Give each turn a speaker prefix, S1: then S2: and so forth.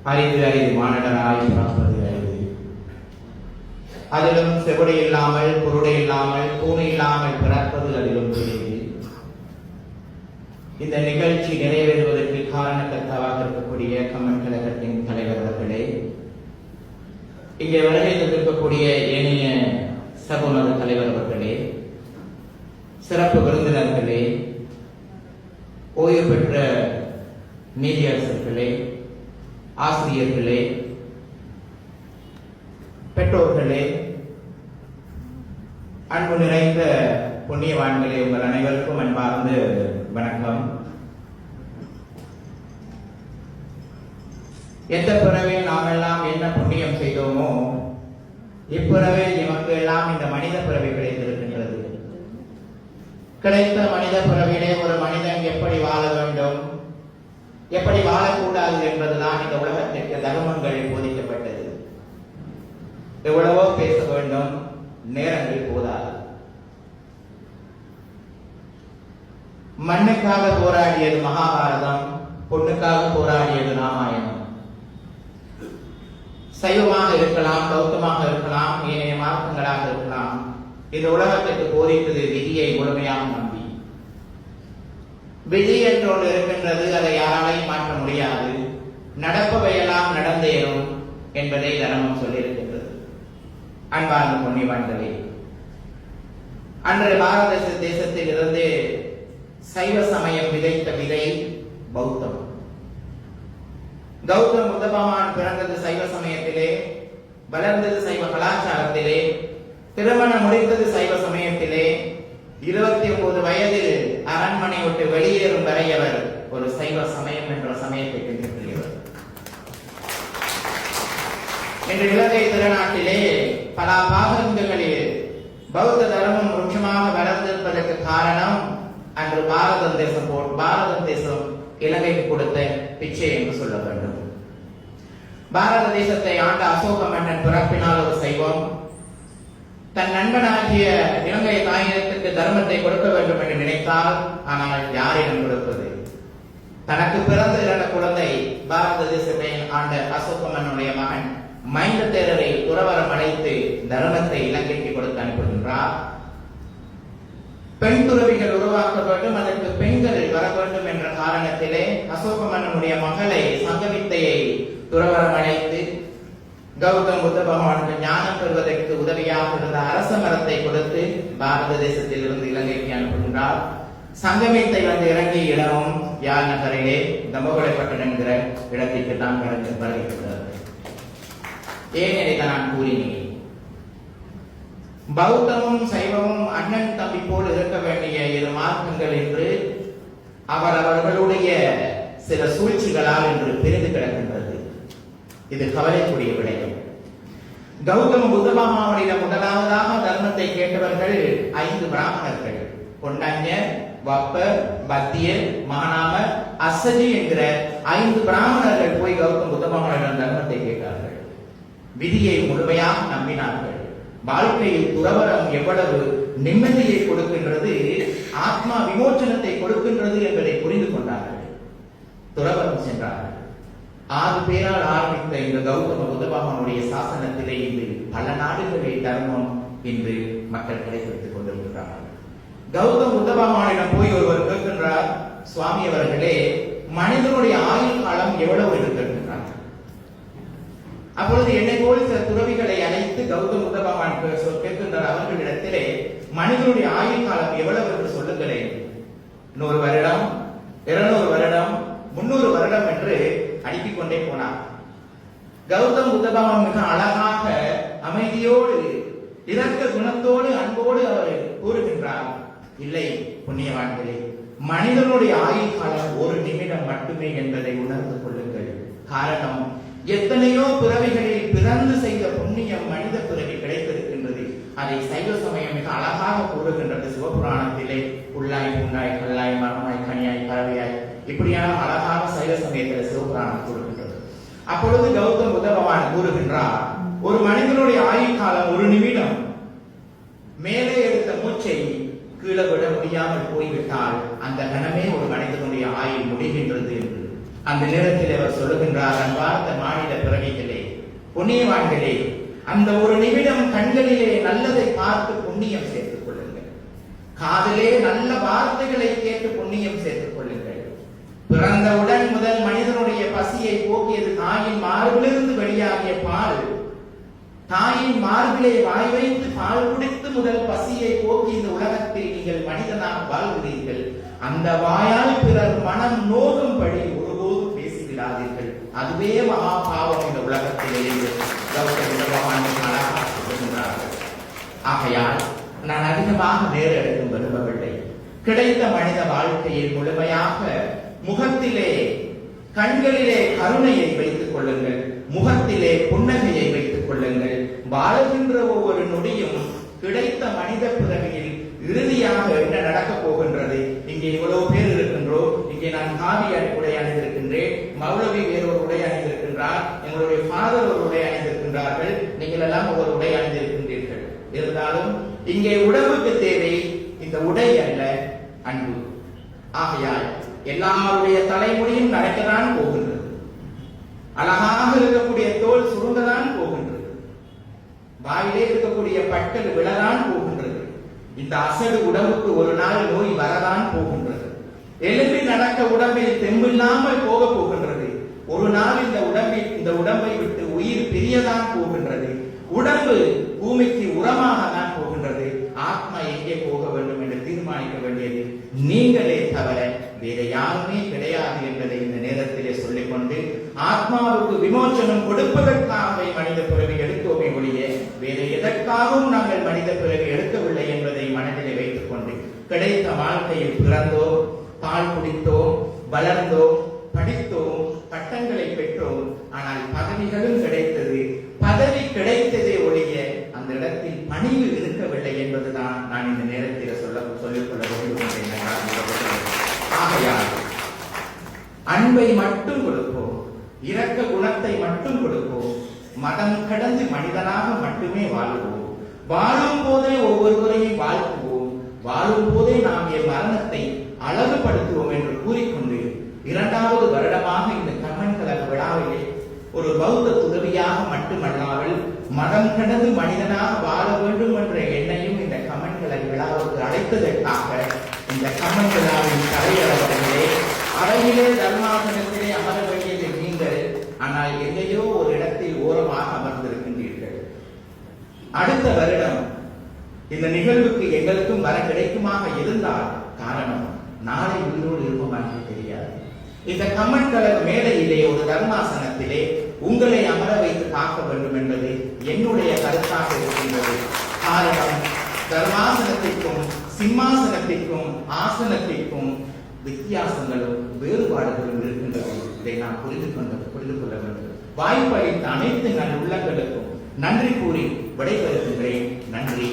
S1: அரிது அரிது மானிடராய் பிறப்பது அரிது. அதிலும் செவடி இல்லாமல் குருடை இல்லாமல் கூணு இல்லாமல் பிறப்பது அதிலும் பெரியது. இந்த நிகழ்ச்சி நிறைவேறுவதற்கு காரணக்கர்த்தாவாக இருக்கக்கூடிய கம்மன் கழகத்தின் தலைவர் அவர்களே, இங்கே வருகை தந்திருக்கக்கூடிய ஏனைய சகோதர தலைவர் அவர்களே, சிறப்பு விருந்தினர்களே, ஓய்வு பெற்ற நீதியரசர்களே, ஆசிரியர்களே, பெற்றோர்களே, அன்பு நிறைந்த புண்ணியவான்களே, உங்கள் அனைவருக்கும் அன்பார்ந்த வணக்கம். எந்த பிறவில் நாம் எல்லாம் என்ன புண்ணியம் செய்தோமோ இப்பிறவில் எமக்கு எல்லாம் இந்த மனித பிறவி கிடைத்திருக்கின்றது. கிடைத்த மனித பிறவிலே ஒரு மனிதன் எப்படி வாழ வேண்டும், எப்படி வாழக்கூடாது என்பதுதான் இந்த உலகத்திற்கு தர்மங்கள் போதிக்கப்பட்டது. எவ்வளவோ பேச வேண்டும், நேரங்கள் போதாது. மண்ணுக்காக போராடியது மகாபாரதம், பொண்ணுக்காக போராடியது ராமாயணம். சைவமாக இருக்கலாம், பௌத்தமாக இருக்கலாம், ஏனைய மார்க்கங்களாக இருக்கலாம், இந்த உலகத்திற்கு போதித்தது விதியை முழுமையாக நம்பி. விதி என்றொன்று இருக்கின்றது, அதை யாராலையும் மாற்ற முடியாது. நடப்பவையெல்லாம் நடந்தேறும் என்பதை தர்மம் சொல்லியிருக்கின்றது. அன்பார்ந்த புண்ணியவான்களே, அன்று பாரத தேசத்தில் இருந்து சைவ சமயம் விதைத்த விதை பௌத்தம். கௌதம் புத்த பகவான் பிறந்தது சைவ சமயத்திலே, வளர்ந்தது சைவ கலாச்சாரத்திலே, திருமணம் முடித்தது சைவ சமயத்திலே. 29 வயதில் அரண்மனை விட்டு வெளியேறும் வரை அவர் ஒரு சைவ சமயம் என்ற சமயத்தை பின்பற்றியவர். இன்று இலங்கை திருநாட்டிலே பல பாகங்களில் பௌத்த தர்மம் முக்கியமாக வளர்ந்திருப்பதற்கு காரணம் அன்று பாரத தேசம் இலங்கைக்கு கொடுத்த பிச்சை என்று சொல்ல வேண்டும். பாரத தேசத்தை ஆண்ட அசோக மன்னன் பிறப்பினால் ஒரு சைவம், தன் நண்பனாகிய இலங்கை தாயகத்துக்கு தர்மத்தை கொடுக்க வேண்டும் என்று நினைத்தால், ஆனால் யாரிடம் கொடுப்பது? தனக்கு பிறந்த 2 குழந்தை பாரத தேசத்தை ஆண்ட அசோக மன்னனுடைய மகன் மைந்த தேரரை துறவரம் அழைத்து தர்மத்தை இலங்கைக்கு கொடுத்து அனுப்புகின்றார். பெண் துறவிகள் உருவாக்க வேண்டும், அதற்கு பெண்கள் வர வேண்டும் என்ற காரணத்திலே அசோக மன்னனுடைய மகளை சங்கவித்தையை துறவரம் அழைத்து கௌதம் புத்த பகவானுக்கு ஞானம் பெறுவதற்கு உதவியாக இருந்த அரச மரத்தை கொடுத்து பாரத தேசத்தில் இருந்து இலங்கைக்கு அனுப்புகின்றார். சங்கமித்தை வந்து இறங்கிய இடமும் யாழ் நகரிலே தம்பகொடைப்பட்டன் என்கிற இடத்திற்கு தான் வருகின்றார். ஏன் இதை நான் கூறினேன்? பௌத்தமும் சைவமும் அண்ணன் தம்பி போல் இருக்க வேண்டிய 2 மார்க்கங்கள் என்று அவர்களுடைய சில சூழ்ச்சிகளால் என்று பிரிந்து கிடக்கின்றது. இது கவலைக்குரிய விடயம். கௌதம புத்த பகவானிடம் முதலாவதாக தர்மத்தை கேட்டவர்கள் 5 பிராமணர்கள். பொன்னஞ்சர், வப்பர், பத்தியர், மானாமர், அசஜி என்கிற 5 பிராமணர்கள் போய் கௌதம புத்த பகவானிடம் தர்மத்தை கேட்டார்கள். விதியை முழுமையாக நம்பினார்கள். வாழ்க்கையில் துறவரம் எவ்வளவு நிம்மதியை கொடுக்கின்றது, ஆத்மா விமோச்சனத்தை கொடுக்கின்றது என்பதை புரிந்து கொண்டார்கள். துறவரம் சென்றார்கள். 6 பேரால் ஆரம்பித்த இந்த கௌதம புத்த பகவானுடைய சாசனத்திலே இன்று பல நாடுகளில் தர்மம் இன்று மக்கள் கிடைத்துக் கொண்டிருக்கிறார்கள். கௌதம புத்த பகவானிடம் போய் ஒருவர் கேட்கின்றார், சுவாமி அவர்களே, மனிதனுடைய ஆயுள் காலம் எவ்வளவு என்று கேட்கின்றார். அப்பொழுது என்னை போல் சில துறவிகளை அழைத்து கௌதம புத்த பகவான் கேட்கின்றார் அவர்களிடத்திலே, மனிதனுடைய ஆயுள் காலம் எவ்வளவு என்று சொல்லுங்களேன். 100 வருடம், 200 வருடம், 300 வருடம் என்று அடுக்கிக் கொண்டே போனார். கௌதம புத்த பகவான் மிக அழகாக அமைதியோடு இரக்க குணத்தோடு அன்போடு அவர் கூறுகின்றார், இல்லை புண்ணியவான்களே, மனிதனுடைய ஆயுள் காலம் 1 நிமிடம் மட்டுமே என்பதை உணர்ந்து கொள்ளுங்கள். காரணம், எத்தனையோ பிறவிகளில் பிறந்து செய்த புண்ணியம் மனித பிறவி கிடைத்திருக்கின்றது. அதை சைவ சமயம் மிக அழகாக கூறுகின்றது. சிவபுராணத்திலே உள்ளாய் புண்ணாய் கல்லாய் மரமாய் கனியாய் பறவையாய் இப்படியான அழகாக சைவ சமயத்தில் சிவபுராணம் கூறுகின்றது. அப்பொழுது கௌதம புத்த பகவான் கூறுகின்றார், ஒரு மனிதனுடைய ஆயுள் காலம் 1 நிமிடம். மேலே எடுத்த மூச்சை கீழே விட முடியாமல் போய்விட்டால் அந்த கணமே ஒரு மனிதனுடைய ஆயுள் முடிகின்றது என்று அந்த நேரத்தில் அவர் சொல்லுகின்றார், அன்பார்ந்த மாநில பிறவிகளே, புண்ணியவான்களே, அந்த ஒரு நிமிடம் கண்களிலே நல்லதை பார்த்து புண்ணியம் சேர்த்துக் கொள்ளுங்கள். காதிலே நல்ல வார்த்தைகளை கேட்டு புண்ணியம் சேர்த்துக் கொள்ளுங்கள். பிறந்தவுடன் முதல் மனிதனுடைய பசியை போக்கியது தாயின் மார்பிலிருந்து வெளியாகிய பால். தாயின் மார்பிலே வாய் வைத்து பால் குடித்து முதல் பசியை போக்கி இந்த உலகத்தில் நீங்கள் மனிதனாக வாழ்கிறீர்கள். அந்த வாயால் பிறர் மனம் நோகும்படி ஒருபோதும் பேசிவிடாதீர்கள். அதுவே மகா பாவம் இந்த உலகத்திலே. ஆகையால் நான் அதிகமாக நேர எடுக்கும் விரும்பவில்லை. கிடைத்த மனித வாழ்க்கையை முழுமையாக முகத்திலே கண்களிலே கருணையை வைத்துக் கொள்ளுங்கள், முகத்திலே புன்னகையை வைத்துக் கொள்ளுங்கள். வாழுகின்ற ஒவ்வொரு நொடியும் கிடைத்த மனித பிறவியில் இறுதியாக என்ன நடக்கப் போகின்றது? இங்கே இவ்வளவு பேர் இருக்கின்றோம். இங்கே நான் காவி உடை அணிந்திருக்கின்றேன், மௌலவி வேறொரு உடை அணிந்திருக்கின்றார், எங்களுடைய ஃபாதர் ஒரு உடை அணிந்திருக்கின்றார்கள், நீங்கள் எல்லாம் ஒவ்வொரு உடை அணிந்திருக்கின்றீர்கள். இருந்தாலும் இங்கே உடம்புக்கு தேவை இந்த உடை அல்ல, அன்பு. ஆகையால் எல்லாருடைய தலைமுடியும் நடக்கத்தான் போகின்றது, அழகாக இருக்கக்கூடிய தோல் சுருங்கதான் போகின்றது, வாயிலே இருக்கக்கூடிய பற்கள் விழதான் போகின்றது. இந்த அசடு உடம்புக்கு ஒரு நாள் நோய் வரதான் போகின்றது. எழுப்பி நடக்க உடம்பில் தெம்பில்லாமல் போக போகின்றது. ஒரு நாள் இந்த உடம்பை விட்டு உயிர் பிரியதான் போகின்றது. உடம்பு பூமிக்கு உரமாக தான் போகின்றது. ஆத்மா எங்கே போக வேண்டும் என்று தீர்மானிக்க வேண்டியது நீங்களே தவிர வேற யாருமே கிடையாது என்பதை இந்த நேரத்திலே சொல்லிக்கொண்டு, ஆத்மாவுக்கு விமோசனம் கொடுப்பதற்காக மனித பிறவி எடுத்தோமே ஒழிய வேற எதற்காகவும் நாங்கள் மனித பிறவி எடுக்கவில்லை என்பதை மனதிலே வைத்துக் கொண்டு, கிடைத்த வாழ்க்கையில் பிறந்தோம், பால் குடித்தோம், வளர்ந்தோம், படித்தோம், பட்டங்களை பெற்றோம். ஆனால் பதவிகளும் கிடைத்தது. பதவி கிடைத்ததே ஒழிய அந்த இடத்தில் பணிவு இருக்கவில்லை என்பதுதான் நான் இந்த நேரத்தில் சொல்லிக்கொள்ள வேண்டும். ஆகையால் அன்பை மட்டும் கொடுப்போம், இரக்க குணத்தை மட்டும் கொடுப்போம், மதம் கடந்து மனிதனாக மட்டுமே வாழ்வோம். வாழும் போதே ஒவ்வொருவரையும் வாழ்த்துவோம், வாழும் போதே நாம் என் மரணத்தை அழகுபடுத்துவோம் என்று கூறிக்கொண்டு, 2வது வருடமாக இந்த கம்மன் கலர் விழாவிலே ஒரு பௌத்த துறவியாக மட்டுமல்லாமல் மதம் கடந்து மனிதனாக வாழ வேண்டும் என்ற எண்ணையும் இந்த கம்மன் கலர் விழாவுக்கு அழைத்ததற்காக இந்த கம்மன் விழாவின் தலைவர்களே, அவையிலே தர்மாசனத்திலே அமர வேண்டியது நீங்கள், ஆனால் எங்கேயோ ஒரு இடத்தில் ஓரமாக அமர்ந்திருக்கின்றீர்கள். அடுத்த வருடம் இந்த நிகழ்வுக்கு எங்களுக்கும் வர கிடைக்குமாக இருந்தால், காரணம் நாளை உயிரோடு இருப்போமாக தெரியாது. இந்த கம்மன் கலர் மேடையிலே ஒரு தர்மாசனத்திலே உங்களை அமர வைத்து காக்க வேண்டும் என்பது என்னுடைய கருத்தாக இருக்கின்றது. காரணம், தர்மாசனத்திற்கும் சிம்மாசனத்திற்கும் ஆசனத்திற்கும் வித்தியாசங்களும் வேறுபாடுகளும் இருக்கின்றது. இதை நான் புரிந்து கொள்ள வேண்டும். வாய்ப்பளித்த அனைத்து நல் உள்ளங்களுக்கும் நன்றி கூறி விடைபெறுகின்றேன். நன்றி.